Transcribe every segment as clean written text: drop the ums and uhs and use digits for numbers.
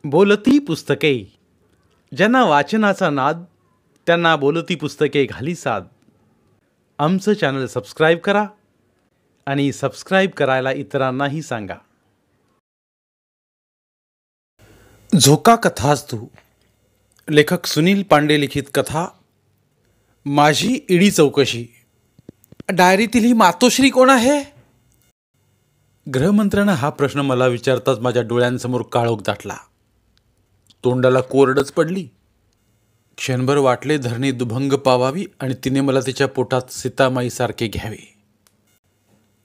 बोलती पुस्तके. ज्यांना वाचनाचा नाद त्यांना बोलती पुस्तके घाली साद. आमचं चॅनल सबस्क्राईब करा आणि सबस्क्राईब करायला इतरांनाही सांगा. झोका कथास्तू. लेखक सुनील पांडे लिखित कथा माझी ईडी चौकशी. डायरीतील ही मातोश्री कोण आहे? गृहमंत्र्यानं हा प्रश्न मला विचारताच माझ्या डोळ्यांसमोर काळोख दाटला. तोंडाला कोरडच पडली. क्षणभर वाटले धरणी दुभंग पावावी आणि तिने मला तिच्या पोटात सीतामाईसारखे घ्यावे.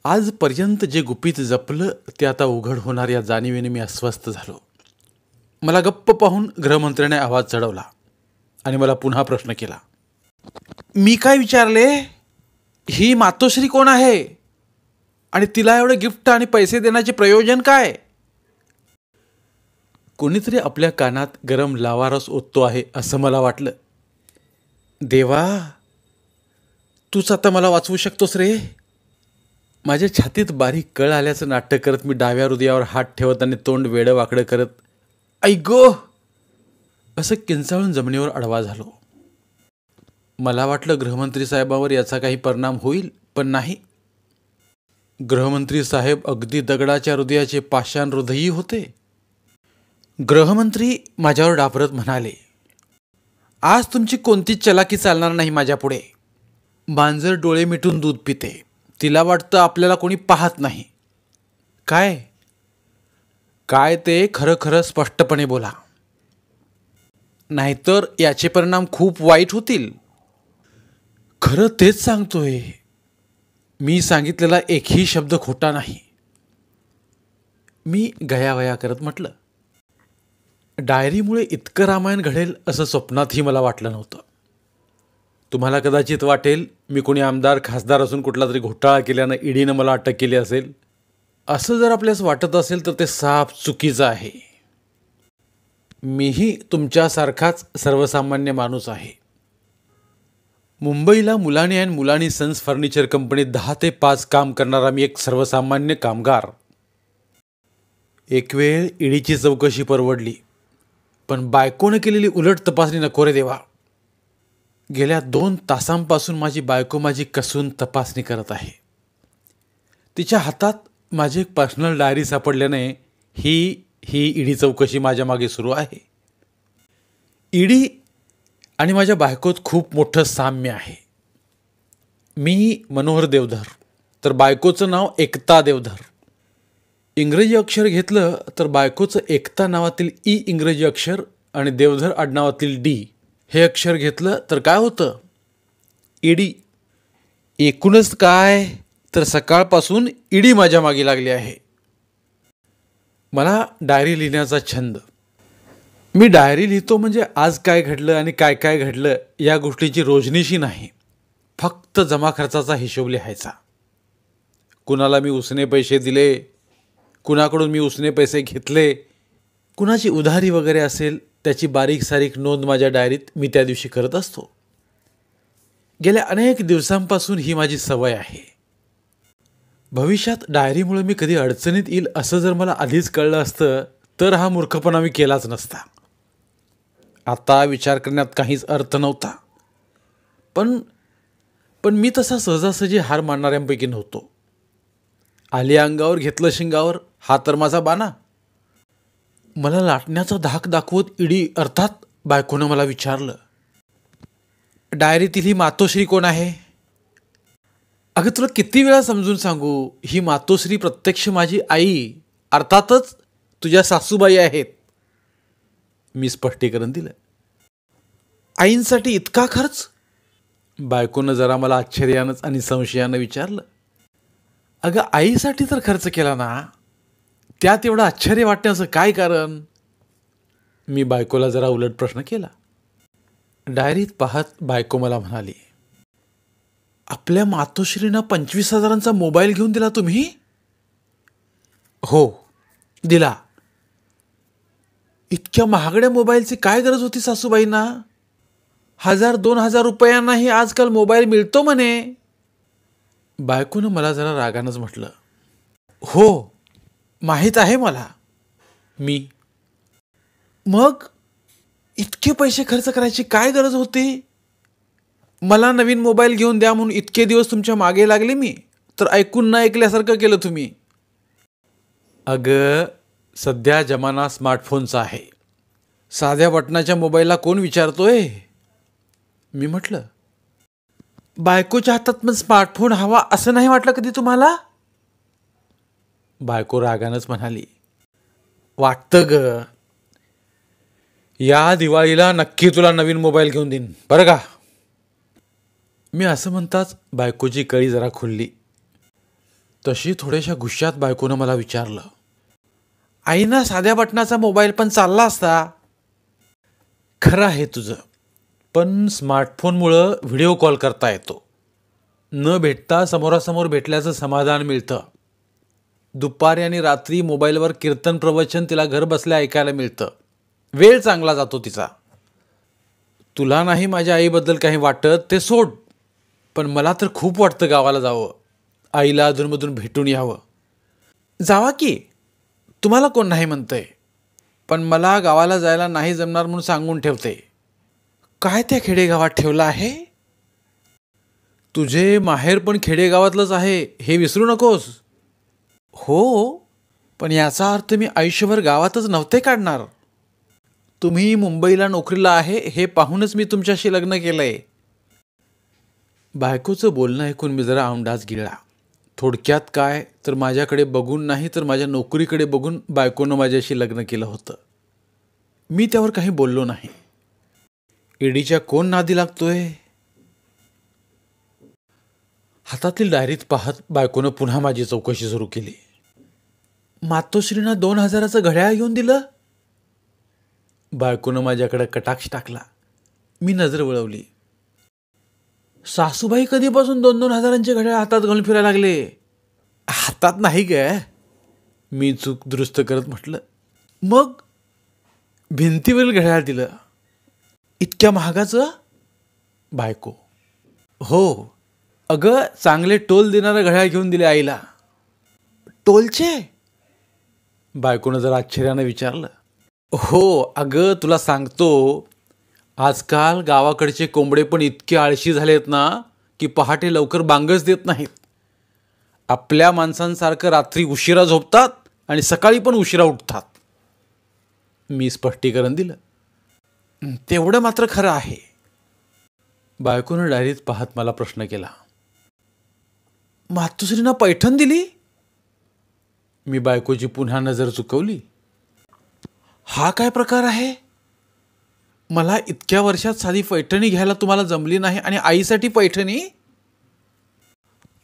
आजपर्यंत जे गुपित जपलं ते आता उघड होणार या जाणीवेने मी अस्वस्थ झालो. मला गप्प पाहून गृहमंत्र्याने आवाज चढवला आणि मला पुन्हा प्रश्न केला. मी काय विचारले? ही मातोश्री कोण आहे आणि तिला एवढे गिफ्ट आणि पैसे देण्याचे प्रयोजन काय? कोणीतरी आपल्या कानात गरम लावारस ओततो आहे असं मला वाटलं. देवा, तूच आता मला वाचवू शकतोस रे. माझ्या छातीत बारीक कळ आल्याचं नाट्य करत मी डाव्या हृदयावर हात ठेवत आणि तोंड वेडं वाकडं करत ऐगो असं किंचाळून जमिनीवर आडवा झालो. मला वाटलं गृहमंत्री साहेबावर याचा काही परिणाम होईल, पण नाही. गृहमंत्री साहेब अगदी दगडाच्या हृदयाचे पाषाण हृदयी होते. गृहमंत्री माझ्यावर डापरत म्हणाले, आज तुमची कोणतीच चलाकी चालणार नाही माझ्या पुढे. मांजर डोळे मिटून दूध पिते. तिला वाटतं आपल्याला कोणी पाहत नाही. काय काय ते खरं खरं स्पष्टपणे बोला, नाहीतर याचे परिणाम खूप वाईट होतील. खरं तेच सांगतोय. मी सांगितलेला एकही शब्द खोटा नाही. मी गयावया करत म्हटलं, डायरीमुळे इतकं रामायण घडेल असं स्वप्नातही मला वाटलं नव्हतं. तुम्हाला कदाचित वाटेल मी कोणी आमदार खासदार असून कुठला तरी घोटाळा केल्यानं ईडीनं मला अटक केली असेल. असं जर आपल्यास वाटत असेल तर ते साफ चुकीचं आहे. मीही तुमच्यासारखाच सर्वसामान्य माणूस आहे. मुंबईला मुलानी अँड मुलानी सन्स फर्निचर कंपनीत 10 ते 5 काम करणारा मी एक सर्वसामान्य कामगार. एक वेळ ईडीची चौकशी परवडली, पण बायकोनं केलेली उलट तपासणी नको रे देवा. गेल्या 2 तासांपासून माझी बायको माझी कसून तपासणी करत आहे. तिच्या हातात माझी एक पर्सनल डायरी सापडल्याने ही ईडी चौकशी माझ्या मागे सुरू आहे. ईडी आणि माझ्या बायकोत खूप मोठं साम्य आहे. मी मनोहर देवधर, तर बायकोचं नाव एकता देवधर. इंग्रजी अक्षर घेतलं तर बायकोचं एकता नावातील ई इंग्रजी अक्षर आणि देवधर आडनावातील डी हे अक्षर घेतलं तर काय होतं? ईडी. एकूणच काय तर सकाळपासून ईडी माझ्या मागे लागली आहे. मला डायरी लिहिण्याचा छंद. मी डायरी लिहितो म्हणजे आज काय घडलं आणि काय काय घडलं या गोष्टीची रोजनिशी नाही, फक्त जमा खर्चाचा हिशोब लिहायचा. कुणाला मी उसने पैसे दिले, कुणाकडून मी उसने पैसे घेतले, कुणाची उधारी वगैरे असेल त्याची बारीक सारीक नोंद माझ्या डायरीत मी त्या दिवशी करत असतो. गेल्या अनेक दिवसांपासून ही माझी सवय आहे. भविष्यात डायरीमुळे मी कधी अडचणीत येईल असं जर मला आधीच कळलं असतं तर हा मूर्खपणा मी केलाच नसता. आता विचार करण्यात काहीच अर्थ नव्हता. पण मी तसा सहजासहजी हार मानणाऱ्यांपैकी नव्हतो. आली अंगावर घेतलं शिंगावर, हा तर माझा बाणा. मला लाटण्याचा धाक दाखवत ईडी अर्थात बायकोनं मला विचारलं, डायरीतील ही मातोश्री कोण आहे? अगं तुला किती वेळा समजून सांगू, ही मातोश्री प्रत्यक्ष माझी आई अर्थातच तुझ्या सासूबाई आहेत. मी स्पष्टीकरण दिलं. आईंसाठी इतका खर्च? बायकोनं जरा मला आश्चर्यानंच आणि संशयानं विचारलं. अगं आईसाठी तर खर्च केला ना, त्यात एवढं आश्चर्य वाटण्याचं काय कारण? मी बायकोला जरा उलट प्रश्न केला. डायरीत पाहत बायको मला म्हणाली, आपल्या मातोश्रींना 25,000चा मोबाईल घेऊन दिला तुम्ही? हो दिला. इतक्या महागड्या मोबाईलची काय गरज होती सासूबाईंना? 1,000-2,000 रुपयांनाही आजकाल मोबाईल मिळतो म्हणे. बायकोनं मला जरा रागानंच म्हटलं, हो माहीत आहे मला. मी मग इतके पैसे खर्च करायची काय गरज होती? मला नवीन मोबाईल घेऊन द्या म्हणून इतके दिवस तुमच्या मागे लागले मी, तर ऐकून न ऐकल्यासारखं केलं तुम्ही. अगं, सध्या जमाना स्मार्टफोनचा आहे. साध्या बटनाच्या मोबाईलला कोण विचारतोय? मी म्हटलं. बायकोच्या हातात पण स्मार्टफोन हवा असं नाही वाटलं कधी तुम्हाला? बायको रागानंच म्हणाली. वाटतं ग. या दिवाळीला नक्की तुला नवीन मोबाईल घेऊन देईन बरं का. मी असं म्हणताच बायकोची कळी जरा खुलली. तशी थोड्याशा गुस्स्यात बायकोनं मला विचारलं. आईना साध्या बटनाचा मोबाईल पण चालला असता. खरं आहे तुझं, पण स्मार्टफोनमुळं व्हिडिओ कॉल करता येतो. न भेटता समोरासमोर भेटल्याचं समाधान मिळतं. दुपारी आणि रात्री मोबाईलवर कीर्तन प्रवचन तिला घर बसल्या ऐकायला मिळतं. वेळ चांगला जातो तिचा. तुला नाही माझ्या आईबद्दल काही वाटत ते सोड, पण मला तर खूप वाटतं गावाला जावं, आईला अधूनमधून भेटून यावं. जावा की, तुम्हाला कोण नाही म्हणतंय, पण मला गावाला जायला नाही जमणार म्हणून सांगून ठेवते. काय त्या खेडेगावात ठेवलं आहे? तुझे माहेर पण खेडेगावातलंच आहे हे विसरू नकोस. हो, पण याचा अर्थ मी आयुष्यभर गावातच नव्हते काढणार. तुम्ही मुंबईला नोकरीला आहे हे पाहूनच मी तुमच्याशी लग्न केलंय. बायकोचं बोलणं ऐकून मी जरा औंढाच गिळला. थोडक्यात काय तर माझ्याकडे बघून नाही तर माझ्या नोकरीकडे बघून बायकोनं माझ्याशी लग्न केलं होतं. मी त्यावर काही बोललो नाही. ईडीच्या कोण नादी लागतोय? हातातील डायरीत पाहत बायकोनं पुन्हा माझी चौकशी सुरू केली. मातोश्रींना 2000चं घड्याळ घेऊन दिलं? बायकोनं माझ्याकडे कटाक्ष टाकला. मी नजर वळवली. सासूबाई कधीपासून 2-2 हजारांचे घड्याळ हातात घालून फिरायला लागले? हातात नाही ग, मी चूक दुरुस्त करत म्हटलं. मग भिंतीवरील घड्याळ दिलं. इतक्या महागाचं? बायको. हो, अगं चांगले टोल देणारं घड्याळ घेऊन दिले आईला. टोलचे? बायकोनं जरा आश्चर्यानं विचारलं. हो अगं, तुला सांगतो, आजकाल गावाकडचे कोंबडे पण इतके आळशी झालेत ना की पहाटे लवकर बांगच देत नाहीत. आपल्या माणसांसारखं रात्री उशिरा झोपतात आणि सकाळी पण उशिरा उठतात. मी स्पष्टीकरण दिलं. तेवढं मात्र खरं आहे. बायकोनं डायरीत पाहत मला प्रश्न केला. मातोश्रींना पैठण दिली? मी बायकोची पुन्हा नजर चुकवली. हा काय प्रकार आहे? मला इतक्या वर्षात साधी पैठणी घ्यायला तुम्हाला जमली नाही आणि आईसाठी पैठणी?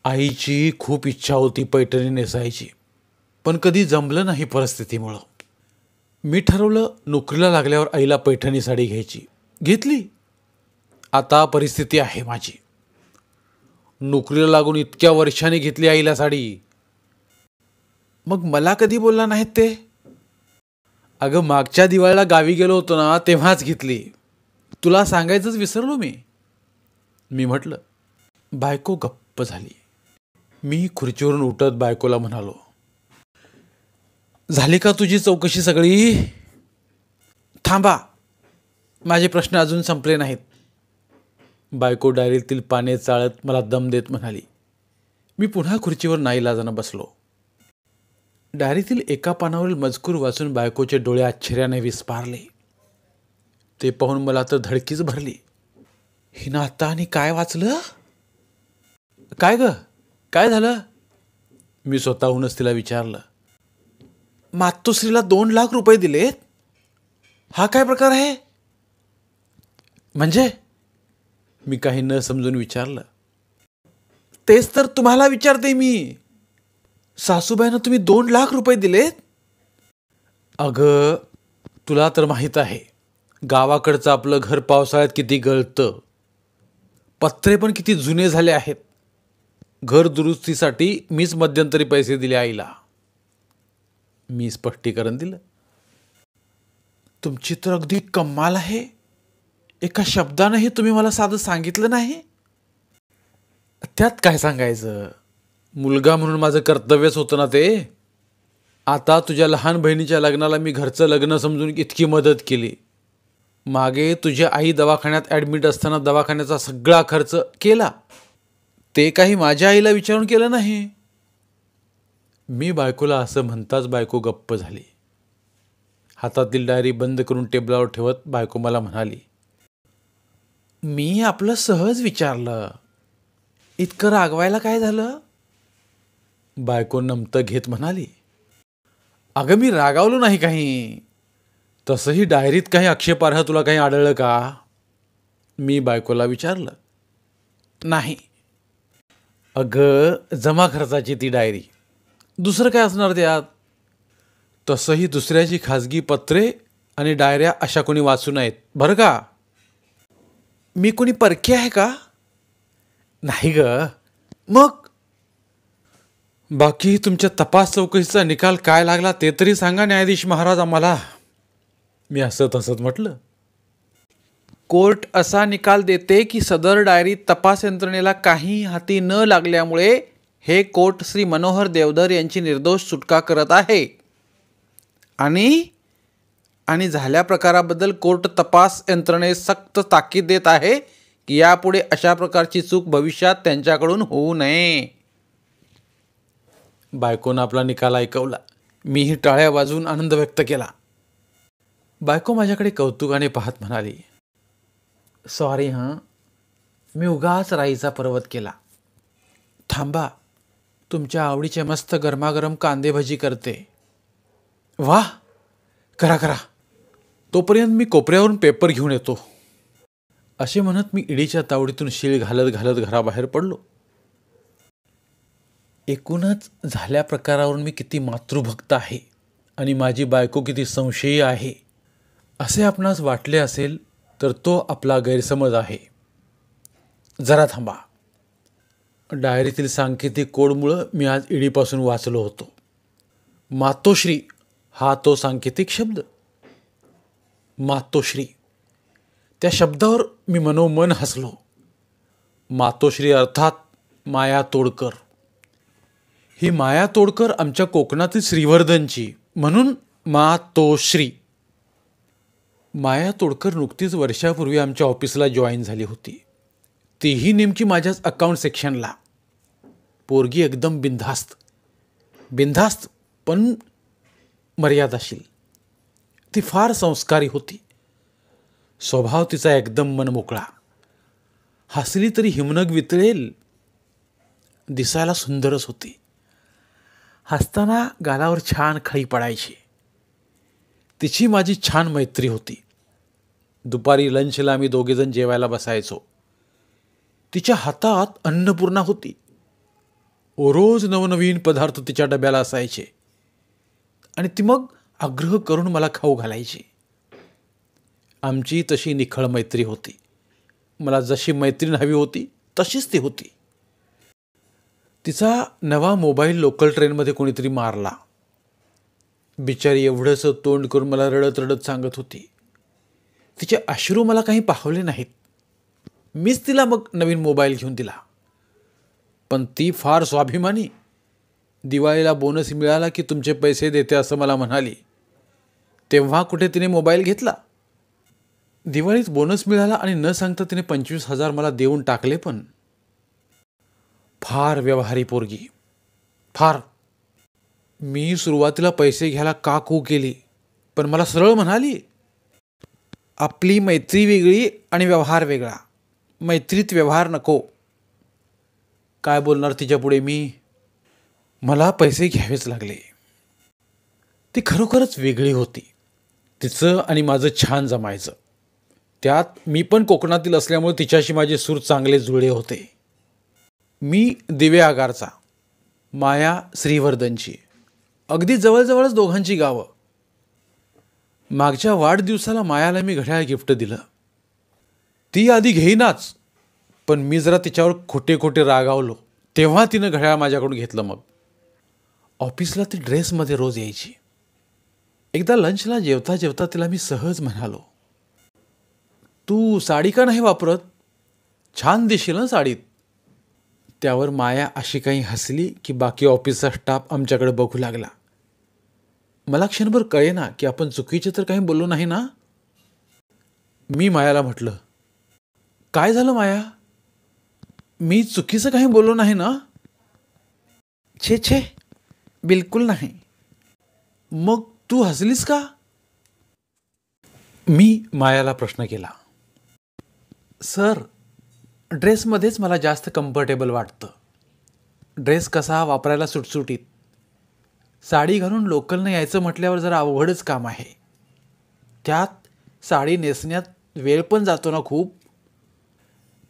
आईची खूप इच्छा होती पैठणी नेसायची, पण कधी जमलं नाही परिस्थितीमुळं. मी ठरवलं नोकरीला लागल्यावर आईला पैठणी साडी घ्यायची. घेतली. आता परिस्थिती आहे माझी. नोकरीला लागून इतक्या वर्षांनी घेतली आईला साडी. मग मला कधी बोलला नाहीत ते? अगं मागच्या दिवाळीला गावी गेलो होतो ना तेव्हाच घेतली. तुला सांगायचंच विसरलो मी. मी म्हटलं. बायको गप्प झाली. मी खुर्चीवरून उठत बायकोला म्हणालो. झाली का तुझी चौकशी सगळी? थांबा, माझे प्रश्न अजून संपले नाहीत. बायको डायरीतील पाने चाळत मला दम देत म्हणाली. मी पुन्हा खुर्चीवर नाईलाजानं बसलो. डायरीतील एका पानावरील मजकूर वाचून बायकोचे डोळे आश्चर्याने विस्पारले. ते पाहून मला तर धडकीच भरली. हिनं आता आणि काय वाचलं? काय ग, काय झालं? मी स्वतःहूनच तिला विचारलं. मातोश्रीला 2 लाख रुपये दिलेत? हा काय प्रकार आहे? म्हणजे? मी काही न समजून विचारलं. तेच तर तुम्हाला विचारते मी. सासूबाईंना तुम्ही 2 लाख रुपये दिलेत? अगं, तुला तर माहीत आहे गावाकडचं आपलं घर पावसाळ्यात किती गळतं. पत्रे पण किती जुने झाले आहेत. घर दुरुस्तीसाठी मीच मध्यंतरी पैसे दिले आईला. मी स्पष्टीकरण दिलं. तुमची तर अगदी कमाल आहे. एका शब्दानंही तुम्ही मला साधं सांगितलं नाही. त्यात काय सांगायचं, मुलगा म्हणून माझं कर्तव्यच होतं ना ते. आता तुझ्या लहान बहिणीच्या लग्नाला मी घरचं लग्न समजून इतकी मदत केली. मागे तुझी आई दवाखान्यात ॲडमिट असताना दवाखान्याचा सगळा खर्च केला. ते काही माझ्या आईला विचारून केलं नाही. मी बायकोला असं म्हणताच बायको गप्प झाली. हातातील डायरी बंद करून टेबलावर ठेवत बायको मला म्हणाली, मी आपलं सहज विचारलं, इतकं रागवायला काय झालं? बायको नमतं घेत म्हणाली, अगं मी रागावलो नाही काही. तसंही डायरीत काही आक्षेपार्ह तुला काही आढळलं का? मी बायकोला विचारलं. नाही. अगं जमा खर्चाची ती डायरी, दुसरं काय असणार त्यात? तसंही दुसऱ्याची खाजगी पत्रे आणि डायऱ्या अशा कोणी वाचू नयेत बरं का. मी कोणी परके आहे का? नाही ग. मग बाकी तुमच्या तपास चौकशीचा निकाल काय लागला ते तरी सांगा न्यायाधीश महाराज आम्हाला. मी हसत हसत म्हटलं, कोर्ट असा निकाल देते की सदर डायरीत तपास यंत्रणेला काही हाती न लागल्यामुळे हे कोर्ट श्री मनोहर देवधर यांची निर्दोष सुटका करत आहे. आणि झाल्या प्रकाराबद्दल कोर्ट तपास यंत्रणेस सक्त ताकीद देत आहे की यापुढे अशा प्रकारची चूक भविष्यात त्यांच्याकडून होऊ नये. बायकोनं आपला निकाल ऐकवला. मीही टाळ्या वाजवून आनंद व्यक्त केला. बायको माझ्याकडे कौतुकाने पाहत म्हणाली, सॉरी हां, मी उगाच राईचा पर्वत केला. थांबा, तुमच्या आवडीचे मस्त गरमागरम कांदे भजी करते. वाह, करा करा, तोपर्यंत मी कोपऱ्यावरून पेपर घेऊन येतो. असे म्हणत मी इडीच्या तावडीतून शीळ घालत घालत घराबाहेर पडलो. एकूणच झाल्या प्रकारावरून मी किती मातृभक्त आहे आणि माझी बायको किती संशयी आहे असे आपणास वाटले असेल तर तो आपला गैरसमज आहे. जरा थांबा. डायरीतील सांकेतिक कोडमुळं मी आज ईडीपासून वाचलो होतो. मातोश्री हा तो सांकेतिक शब्द. मातोश्री, त्या शब्दावर मी मनोमन हसलो. मातोश्री अर्थात माया तोडकर. ही माया तोडकर आमच्या कोकणातील श्रीवर्धनची, म्हणून मातोश्री. माया तोडकर नुकतीच वर्षापूर्वी आमच्या ऑफिसला जॉईन झाली होती. तीही नेमकी माझ्याच अकाउंट सेक्शनला. पोरगी एकदम बिनधास्त पण मर्यादाशील. ती फार संस्कारी होती. स्वभाव तिचा एकदम मनमोकळा. हसली तरी हिमनग वितळेल. दिसायला सुंदरच होती. हसताना गालावर छान खळी पडायची. तिची माझी छान मैत्री होती. दुपारी लंचला आम्ही दोघेजण जेवायला बसायचो. तिच्या हातात अन्नपूर्णा होती. रोज नवनवीन पदार्थ तिच्या डब्याला असायचे आणि ती मग आग्रह करून मला खाऊ घालायची. आमची तशी निखळ मैत्री होती. मला जशी मैत्रीण हवी होती तशीच ती होती. तिचा नवा मोबाईल लोकल ट्रेनमध्ये कोणीतरी मारला. बिचारी एवढंसं तोंड करून मला रडत रडत सांगत होती. तिचे अश्रू मला काही पाहवले नाहीत. मीच तिला मग नवीन मोबाईल घेऊन दिला. पण ती फार स्वाभिमानी. दिवाळीला बोनस मिळाला की तुमचे पैसे देते असं मला म्हणाली. तेव्हा कुठे तिने मोबाईल घेतला. दिवाळीत बोनस मिळाला आणि न सांगता तिने 25,000 मला देऊन टाकले. पण फार व्यवहारी पोरगी, फार. मी सुरुवातीला पैसे घ्यायला का कू केली, पण मला सरळ म्हणाली, आपली मैत्री वेगळी आणि व्यवहार वेगळा. मैत्रीत व्यवहार नको. काय बोलणार तिच्यापुढे मी. मला पैसे घ्यावेच लागले. ती खरोखरच वेगळी होती. तिचं आणि माझं छान जमायचं. त्यात मी पण कोकणातील असल्यामुळे तिच्याशी माझे सूर चांगले जुळले होते. मी दिवे आगारचा, माया श्रीवर्धनची. अगदी जवळजवळच दोघांची गावं. मागच्या वाढदिवसाला मायाला मी घड्याळ गिफ्ट दिलं. ती आधी घेईनाच, पण मी जरा तिच्यावर खोटे खोटे रागावलो. तेव्हा तिनं घड्याळ माझ्याकडून घेतलं. मग ऑफिसला ती ड्रेसमध्ये रोज यायची. एकदा लंचला जेवता जेवता तिला मी सहज म्हणालो, तू साडी का नाही वापरत? छान दिसेल ना साडीत. त्यावर माया अशी काही हसली की बाकी ऑफिसचा स्टाफ आमच्याकडे बघू लागला. मला क्षणभर कळेना की आपण चुकीचे तर काही बोललो नाही ना. मी मायाला म्हटलं, काय झालं माया? मी चुकीचं काही बोललो नाही ना? छे छे, बिलकुल नाही. मग तू हसलीस का? मी मायाला प्रश्न केला. सर, ड्रेसमध्येच मला जास्त कम्फर्टेबल वाटतं. ड्रेस कसा वापरायला सुटसुटीत. साडी घालून लोकलनं यायचं म्हटल्यावर जरा अवघडच काम आहे. त्यात साडी नेसण्यात वेळ पण जातो ना खूप.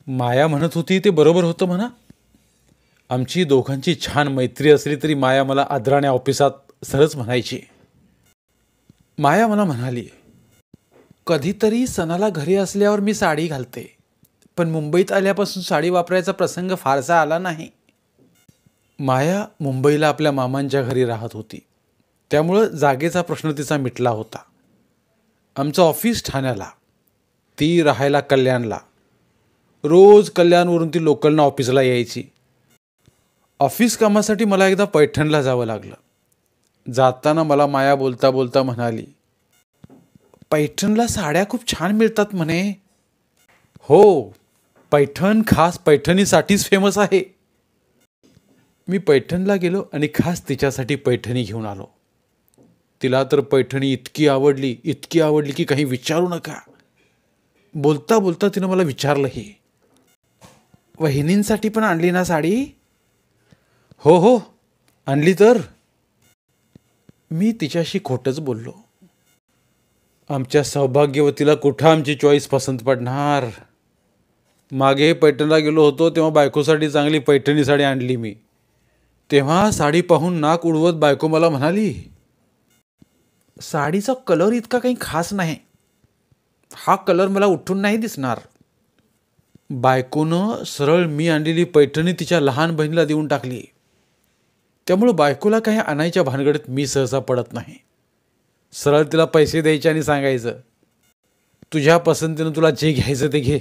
माया म्हणत होती ते बरोबर होतं म्हणा. आमची दोघांची छान मैत्री असली तरी माया मला आदराने ऑफिसात सरच म्हणायची. माया मला म्हणाली, कधीतरी सणाला घरी असल्यावर मी साडी घालते, पण मुंबईत आल्यापासून साडी वापरायचा प्रसंग फारसा आला नाही. माया मुंबईला आपल्या मामांच्या घरी राहत होती, त्यामुळं जागेचा प्रश्न तिचा मिटला होता. आमचं ऑफिस ठाण्याला, ती राहायला कल्याणला. रोज कल्याणवरून ती लोकलनं ऑफिसला यायची. ऑफिस कामासाठी मला एकदा पैठणला जावं लागलं. जाताना मला माया बोलता बोलता म्हणाली, पैठणला साड्या खूप छान मिळतात म्हणे. हो, पैठण खास पैठणीसाठीच फेमस आहे. मी पैठणला गेलो आणि खास तिच्यासाठी पैठणी घेऊन आलो. तिला तर पैठणी इतकी आवडली की काही विचारू नका. बोलता बोलता तिनं मला विचारलंही, वहिनींसाठी पण आणली ना साडी? हो हो, आणली तर. मी तिच्याशी खोटंच बोललो. आमच्या सौभाग्यवतीला कुठं आमची चॉईस पसंत पडणार. मागे पैठणला गेलो होतो तेव्हा बायकोसाठी चांगली पैठणी साडी आणली मी. तेव्हा साडी पाहून नाक उडवत बायको मला म्हणाली, साडीचा कलर इतका काही खास नाही. हा कलर मला उठून नाही दिसणार. बायकोनं सरळ मी आणलेली पैठणी तिच्या लहान बहिणीला देऊन टाकली. त्यामुळं बायकोला काही आणायच्या भानगडीत मी सहसा पडत नाही. सरळ तिला पैसे द्यायचे आणि सांगायचं, तुझ्या पसंतीनं तुला जे घ्यायचं ते घे.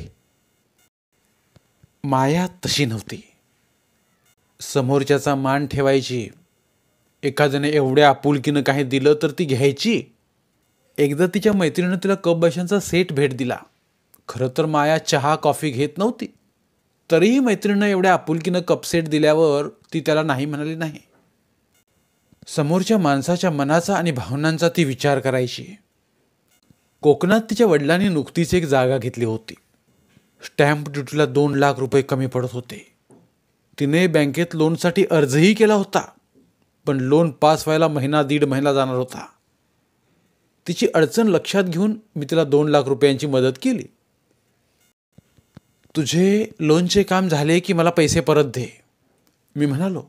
माया तशी नव्हती. समोरच्याचा मान ठेवायची. एखाद्याने एवढ्या आपुलकीनं काही दिलं तर ती घ्यायची. एकदा तिच्या मैत्रिणीनं तिला कप बशांचा सेट भेट दिला. खरं तर माया चहा कॉफी घेत नव्हती, तरीही मैत्रिणीनं एवढ्या आपुलकीनं कप सेट दिल्यावर ती त्याला नाही म्हणाली नाही. समोरच्या माणसाच्या मनाचा आणि भावनांचा ती विचार करायची. कोकणात तिच्या वडिलांनी नुकतीच एक जागा घेतली होती. स्टॅम्प ड्युटीला 2 लाख रुपये कमी पडत होते. तिने बँकेत लोनसाठी अर्जही केला होता, पण लोन पास व्हायला 1.5 महिना जाणार होता. तिची अडचण लक्षात घेऊन मी तिला 2 लाख रुपयांची मदत केली. तुझे लोनचे काम झाले की मला पैसे परत दे, मी म्हणालो.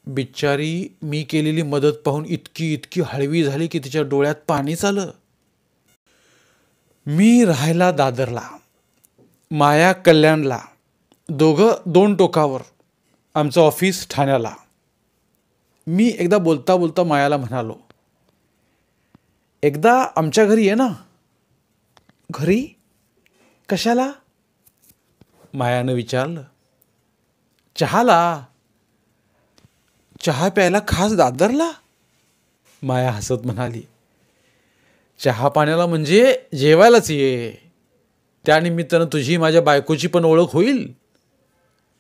बिचारी मी केलेली मदत पाहून इतकी हळवी झाली की तिच्या डोळ्यात पाणीच आलं. मी राहायला दादरला, माया कल्याणला, दोघं 2 टोकावर. आमचं ऑफिस ठाण्याला. मी एकदा बोलता बोलता मायाला म्हणालो, एकदा आमच्या घरी ये ना. घरी? कशाला? मायानं विचारलं. चहाला. चहा प्यायला खास दादरला? माया हसत म्हणाली, चहा पाण्याला म्हणजे जेवायलाच ये. त्यानिमित्तानं तुझी माझ्या बायकोची पण ओळख होईल.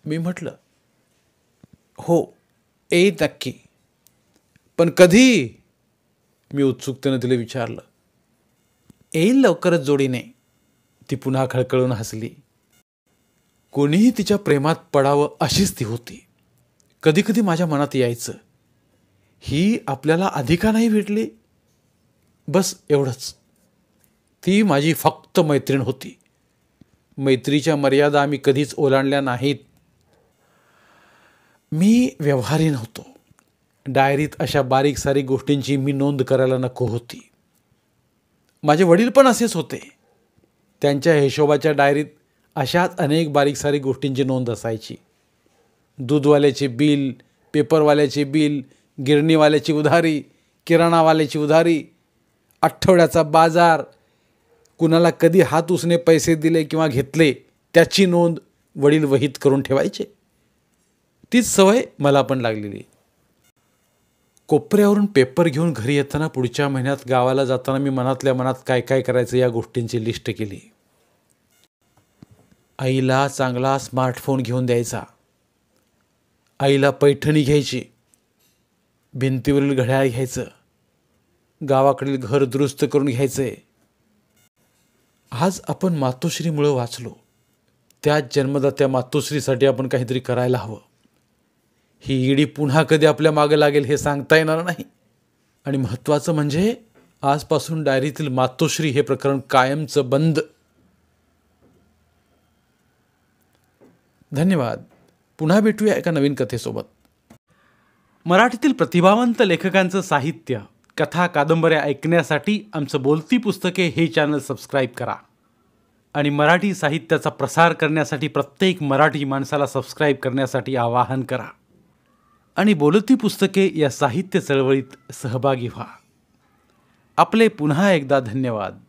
मी म्हटलं, हो येईल नक्की, पण कधी? मी उत्सुकतेनं तिला विचारलं. येईल लवकरच जोडीने. ती पुन्हा खळखळून हसली. कोणीही तिच्या प्रेमात पडावं अशीच ती होती. कधी कधी माझ्या मनात यायचं, ही आपल्याला आधी का नाही भेटली? बस एवढंच. ती माझी फक्त मैत्रीण होती. मैत्रीच्या मर्यादा आम्ही कधीच ओलांडल्या नाहीत. मी व्यवहारी नव्हतो. डायरीत अशा बारीक सारीक गोष्टींची मी नोंद करायला नको होती. माझे वडील पण असेच होते. त्यांच्या हिशोबाच्या डायरीत अशाच अनेक बारीक सारीक गोष्टींची नोंद असायची. दूधवाल्याचे बिल, पेपरवाल्याचे बिल, गिरणीवाल्याची उधारी, किराणावाल्याची उधारी, आठवड्याचा बाजार, कुणाला कधी हात उसने पैसे दिले किंवा घेतले त्याची नोंद वडील वहीत करून ठेवायचे. तीच सवय मला पण लागलेली. कोपऱ्यावरून पेपर घेऊन घरी येताना पुढच्या महिन्यात गावाला जाताना मी मनातल्या मनात काय काय करायचं या गोष्टींची लिस्ट केली. आईला चांगला स्मार्टफोन घेऊन द्यायचा, आईला पैठणी घ्यायची, भिंतीवरील घड्याळ घ्यायचं, गावाकडील घर दुरुस्त करून घ्यायचंय. आज आपण मातोश्रीमुळे वाचलो, त्याच जन्मदात्या मातोश्रीसाठी आपण काहीतरी करायला हवं. ही ईडी पुन्हा कधी आपल्या मागे लागेल हे सांगता येणार नाही. आणि महत्त्वाचं म्हणजे आजपासून डायरीतील मातोश्री हे प्रकरण कायमचं बंद. धन्यवाद. पुन्हा भेटूया एका नवीन कथेसोबत. मराठीतील प्रतिभावंत लेखकांचं साहित्य, कथा, कादंबऱ्या ऐकण्यासाठी आमचं बोलती पुस्तके हे चॅनल सबस्क्राईब करा. आणि मराठी साहित्याचा प्रसार करण्यासाठी प्रत्येक मराठी माणसाला सबस्क्राईब करण्यासाठी आवाहन करा. आणि बोलती पुस्तके या साहित्य चळवळीत सहभागी व्हा. आपले पुन्हा एकदा धन्यवाद.